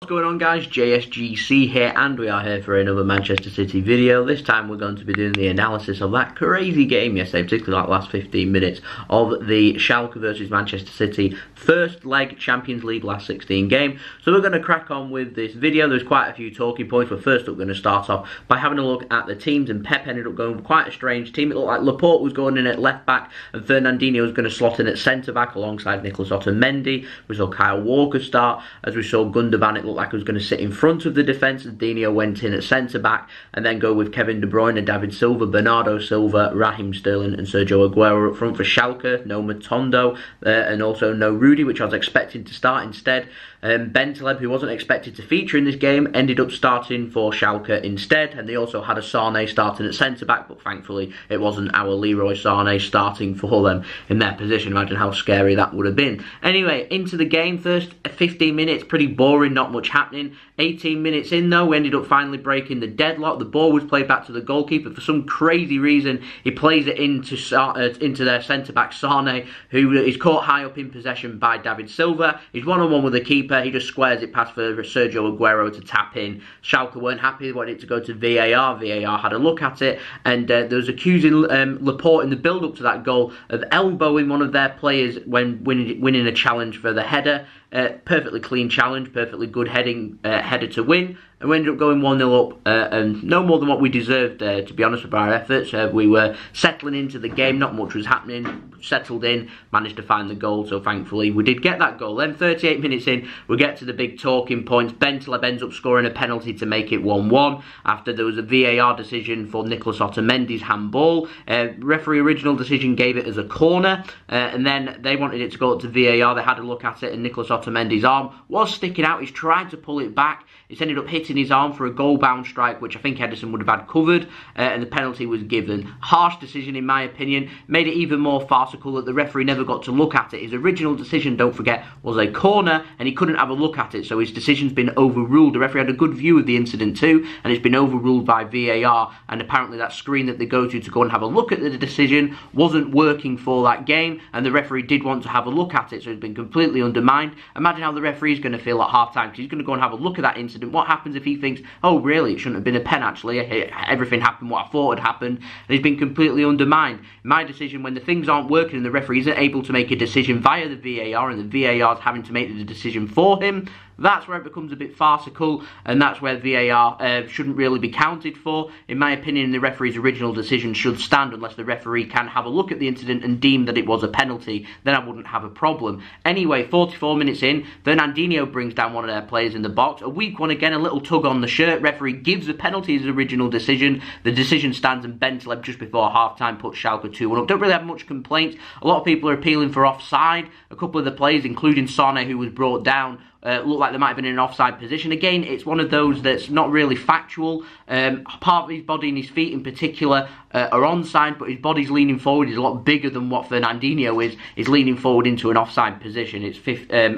What's going on, guys? JSGC here, and we are here for another Manchester City video. This time we're going to be doing the analysis of that crazy game yesterday, particularly that last 15 minutes of the Schalke versus Manchester City first leg Champions League last 16 game. So we're going to crack on with this video. There's quite a few talking points. We're first up going to start off by having a look at the teams, and Pep ended up going with quite a strange team. It looked like Laporte was going in at left back and Fernandinho was going to slot in at centre back alongside Nicholas Otamendi. We saw Kyle Walker start, as we saw Gundogan. It looked like it was going to sit in front of the defence, and Dino went in at centre back, and then go with Kevin De Bruyne, David Silva, Bernardo Silva, Raheem Sterling and Sergio Aguero up front for Schalke. No Matondo and also no Rudy, which I was expecting to start instead. Bentaleb, who wasn't expected to feature in this game, ended up starting for Schalke instead, and they also had a Sane starting at centre-back, but thankfully it wasn't our Leroy Sane starting for them in their position. Imagine how scary that would have been. Anyway, into the game. First 15 minutes, pretty boring, not much happening. 18 minutes in though, we ended up finally breaking the deadlock. The ball was played back to the goalkeeper. For some crazy reason, he plays it into their centre-back Sane, who is caught high up in possession by David Silva. He's one-on-one with the keeper. He just squares it past for Sergio Aguero to tap in. Schalke weren't happy. They wanted it to go to VAR. VAR had a look at it, and there was accusing Laporte in the build-up to that goal of elbowing one of their players when winning a challenge for the header. Perfectly clean challenge, perfectly good header to win, and we ended up going 1-0 up, and no more than what we deserved, to be honest, with our efforts. We were settling into the game, not much was happening, settled in, managed to find the goal, so thankfully we did get that goal. Then 38 minutes in, we get to the big talking points. Bentaleb ends up scoring a penalty to make it 1-1, after there was a VAR decision for Nicholas Otamendi's handball. Referee original decision gave it as a corner, and then they wanted it to go up to VAR. They had a look at it, and Nicholas Otamendi's arm was sticking out. He's tried to pull it back. It's ended up hitting his arm for a goal-bound strike, which I think Ederson would have had covered, and the penalty was given. Harsh decision, in my opinion. Made it even more farcical that the referee never got to look at it. His original decision, don't forget, was a corner, and he couldn't have a look at it, so his decision's been overruled. The referee had a good view of the incident too, and it's been overruled by VAR, and apparently that screen that they go to go and have a look at the decision wasn't working for that game, and the referee did want to have a look at it, so it's been completely undermined. Imagine how the referee's going to feel at half-time, because he's going to go and have a look at that incident. What happens if he thinks, oh really, it shouldn't have been a pen actually, everything happened what I thought had happened, and he's been completely undermined. My decision, when the things aren't working and the referee isn't able to make a decision via the VAR, and the VAR's having to make the decision for him, that's where it becomes a bit farcical, and that's where VAR shouldn't really be counted for. In my opinion, the referee's original decision should stand unless the referee can have a look at the incident and deem that it was a penalty. Then I wouldn't have a problem. Anyway, 44 minutes in, Fernandinho brings down one of their players in the box. A weak one again, a little tug on the shirt. Referee gives a penalty his original decision. The decision stands, and Bentaleb just before half-time puts Schalke 2-1 up. Don't really have much complaints. A lot of people are appealing for offside. A couple of the players, including Sane, who was brought down, look like they might have been in an offside position. Again, it's one of those that's not really factual. Part of his body and his feet in particular are onside, but his body's leaning forward. He's a lot bigger than what Fernandinho is. He's leaning forward into an offside position. It's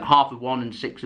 half of one and six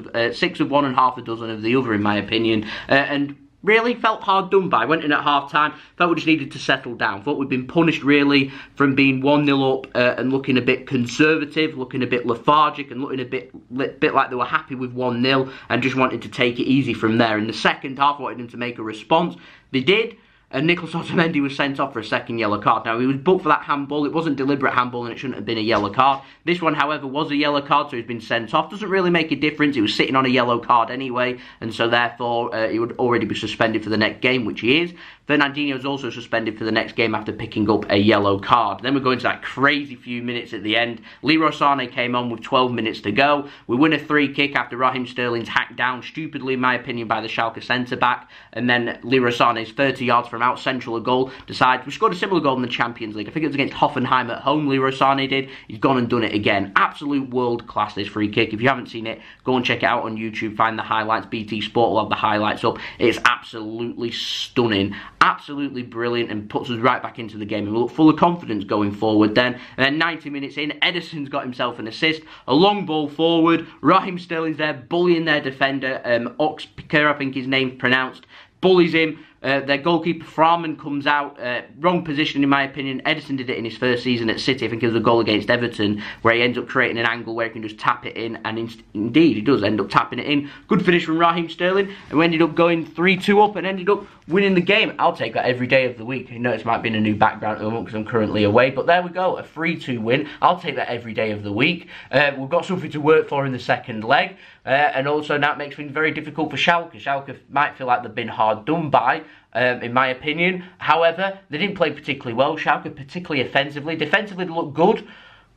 of one and half a dozen of the other, in my opinion. And really felt hard done by. Went in at half-time, felt we just needed to settle down. Thought we'd been punished, really, from being 1-0 up and looking a bit conservative, looking a bit lethargic, and looking a bit like they were happy with 1-0 and just wanted to take it easy from there. In the second half, I wanted them to make a response. They did. And Nicholas Otamendi was sent off for a second yellow card. Now, he was booked for that handball. It wasn't deliberate handball, and it shouldn't have been a yellow card. This one, however, was a yellow card, so he's been sent off. Doesn't really make a difference. He was sitting on a yellow card anyway, and so therefore he would already be suspended for the next game, which he is. Fernandinho is also suspended for the next game after picking up a yellow card. Then we're going to that crazy few minutes at the end. Leroy Sane came on with 12 minutes to go. We win a free kick after Raheem Sterling's hacked down, stupidly in my opinion, by the Schalke centre-back. And then Leroy Sane's 30 yards from out central a goal decides. We scored a similar goal in the Champions League. I think it was against Hoffenheim at home, Leroy Sane did. He's gone and done it again. Absolute world class, this free kick. If you haven't seen it, go and check it out on YouTube. Find the highlights. BT Sport will have the highlights up. It's absolutely stunning. Absolutely brilliant, and puts us right back into the game, and we look full of confidence going forward then. And then 90 minutes in, Ederson's got himself an assist, a long ball forward. Raheem Sterling's there bullying their defender, Oxpiker, I think his name's pronounced, bullies him, Their goalkeeper Farman comes out, wrong position in my opinion. Ederson did it in his first season at City. I think it was a goal against Everton where he ends up creating an angle where he can just tap it in, and indeed he does end up tapping it in. Good finish from Raheem Sterling, and we ended up going 3-2 up and ended up winning the game. I'll take that every day of the week. You know, it might be in a new background at the moment because I'm currently away, but there we go, a 3-2 win. I'll take that every day of the week. We've got something to work for in the second leg, and also that makes things very difficult for Schalke. Schalke might feel like they've been hard done by, in my opinion. However, they didn't play particularly well, Schalke, particularly offensively. Defensively, they looked good.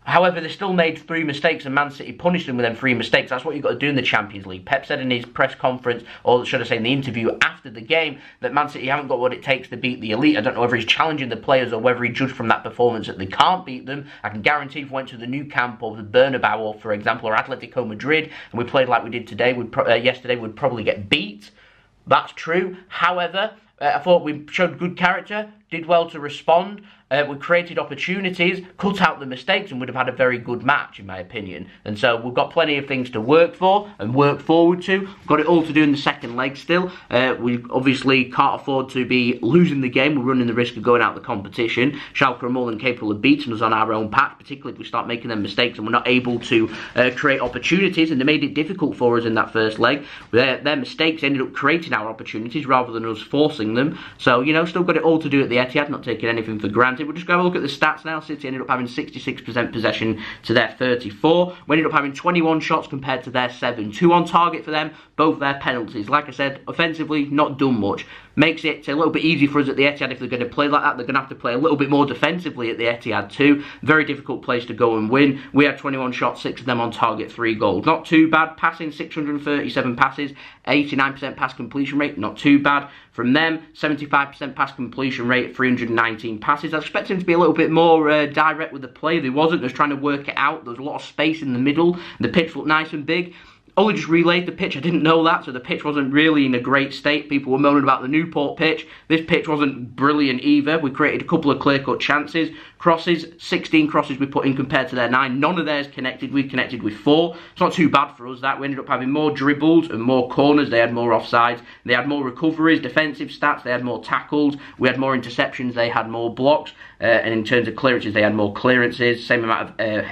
However, they still made 3 mistakes and Man City punished them with them 3 mistakes. That's what you've got to do in the Champions League. Pep said in his press conference, or should I say in the interview after the game, that Man City haven't got what it takes to beat the elite. I don't know whether he's challenging the players or whether he judged from that performance that they can't beat them. I can guarantee if we went to the new camp or the Bernabeu, or for example, or Atletico Madrid, and we played like we did today, yesterday, we'd probably get beat. That's true. However, I thought we showed good character, did well to respond. We created opportunities, cut out the mistakes, and would have had a very good match, in my opinion. And so we've got plenty of things to work for and work forward to. We've got it all to do in the second leg still. We obviously can't afford to be losing the game. We're running the risk of going out of the competition. Schalke are more than capable of beating us on our own patch, particularly if we start making them mistakes and we're not able to create opportunities, and they made it difficult for us in that first leg. Their mistakes ended up creating our opportunities rather than us forcing them. So, you know, still got it all to do at the Etihad, not taking anything for granted. We'll just go have a look at the stats now. City ended up having 66% possession to their 34. We ended up having 21 shots compared to their 7. 2 on target for them, both their penalties. Like I said, offensively, not done much. Makes it a little bit easier for us at the Etihad. If they're going to play like that, they're going to have to play a little bit more defensively at the Etihad too. Very difficult place to go and win. We had 21 shots, 6 of them on target, 3 goals. Not too bad. Passing, 637 passes, 89% pass completion rate, not too bad. From them, 75% pass completion rate, 319 passes. I expected them to be a little bit more direct with the play. They wasn't. They was trying to work it out. There was a lot of space in the middle. The pitch looked nice and big. Only just relayed the pitch, I didn't know that, so the pitch wasn't really in a great state. People were moaning about the Newport pitch. This pitch wasn't brilliant either. We created a couple of clear-cut chances. Crosses, 16 crosses we put in compared to their 9. None of theirs connected. We connected with 4. It's not too bad for us, that. We ended up having more dribbles and more corners. They had more offsides. They had more recoveries, defensive stats. They had more tackles. We had more interceptions. They had more blocks. And in terms of clearances, they had more clearances. Same amount of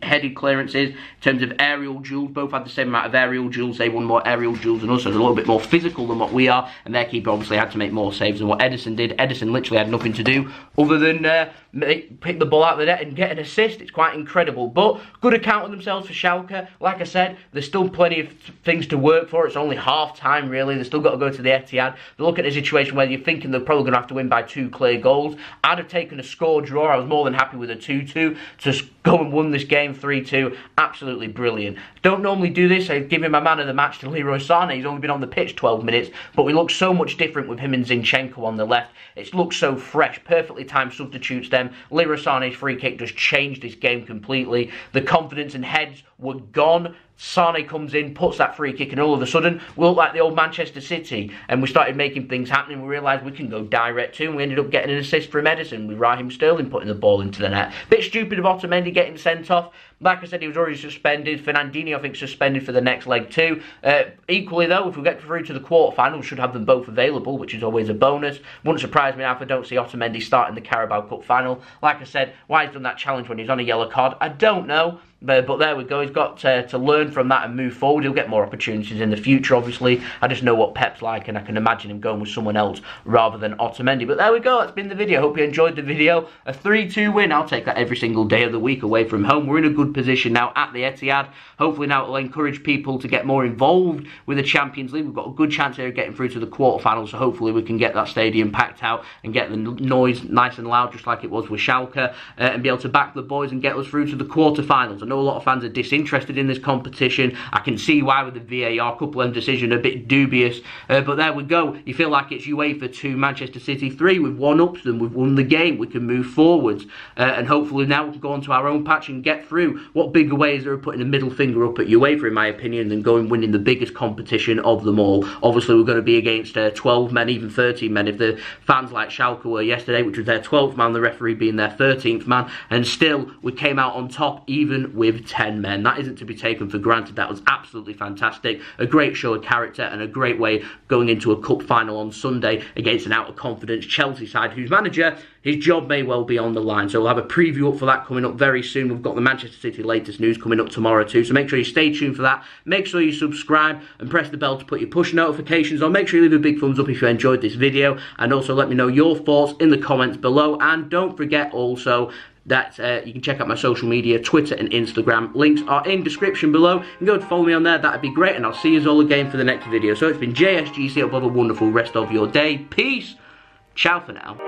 headed clearances. In terms of aerial duels, both had the same amount of aerial duels. They won more aerial duels than us, so they're a little bit more physical than what we are. And their keeper obviously had to make more saves than what Ederson did. Ederson literally had nothing to do other than pick the ball out of the net and get an assist. It's quite incredible. But good account of themselves for Schalke. Like I said, there's still plenty of things to work for. It's only half time, really. They've still got to go to the Etihad. They're looking at a situation where you're thinking they're probably going to have to win by 2 clear goals. I'd have taken a score draw. I was more than happy with a 2-2 to go and win this game 3-2. Absolutely brilliant. Don't normally do this. I've given my man of the match to Leroy Sane. He's only been on the pitch 12 minutes, but we look so much different with him and Zinchenko on the left. It looks so fresh. Perfectly timed substitutes them. Leroy Sane's free kick just changed this game completely. The confidence and heads were gone. Sane comes in, puts that free kick, and all of a sudden we look like the old Manchester City, and we started making things happen, and we realised we can go direct too, and we ended up getting an assist from Ederson with Raheem Sterling putting the ball into the net. Bit stupid of Otamendi getting sent off. Like I said, he was already suspended. Fernandinho, I think, suspended for the next leg too. Equally though, if we get through to the quarterfinals, we should have them both available, which is always a bonus. Wouldn't surprise me now if I don't see Otamendi starting the Carabao Cup final. Like I said, why he's done that challenge when he's on a yellow card, I don't know. But there we go. He's got to learn from that and move forward. He'll get more opportunities in the future, obviously. I just know what Pep's like, and I can imagine him going with someone else rather than Otamendi. But there we go. That's been the video. Hope you enjoyed the video. A 3-2 win. I'll take that every single day of the week away from home. We're in a good position now at the Etihad. Hopefully now it'll encourage people to get more involved with the Champions League. We've got a good chance here of getting through to the quarterfinals, so hopefully we can get that stadium packed out and get the noise nice and loud, just like it was with Schalke, and be able to back the boys and get us through to the quarterfinals. I know a lot of fans are disinterested in this competition. I can see why with the VAR, couple of decisions a bit dubious, but there we go. You feel like it's UEFA 2, Manchester City 3. We've one-upped them, we've won the game, we can move forwards, and hopefully now we can go onto our own patch and get through. What bigger way is there of putting a middle finger up at UEFA, in my opinion, than going winning the biggest competition of them all? Obviously we're going to be against 12 men, even 13 men, if the fans like Schalke were yesterday, which was their 12th man, the referee being their 13th man, and still we came out on top even with 10 men. That isn't to be taken for granted. That was absolutely fantastic. A great show of character and a great way going into a cup final on Sunday against an out-of-confidence Chelsea side whose manager, his job may well be on the line. So we'll have a preview up for that coming up very soon. We've got the Manchester City latest news coming up tomorrow too. So make sure you stay tuned for that. Make sure you subscribe and press the bell to put your push notifications on. Make sure you leave a big thumbs up if you enjoyed this video. And also let me know your thoughts in the comments below. And don't forget also that you can check out my social media, Twitter and Instagram. Links are in description below. You can go and follow me on there. That'd be great. And I'll see you all again for the next video. So it's been JSGC. Hope you have a wonderful rest of your day. Peace. Ciao for now.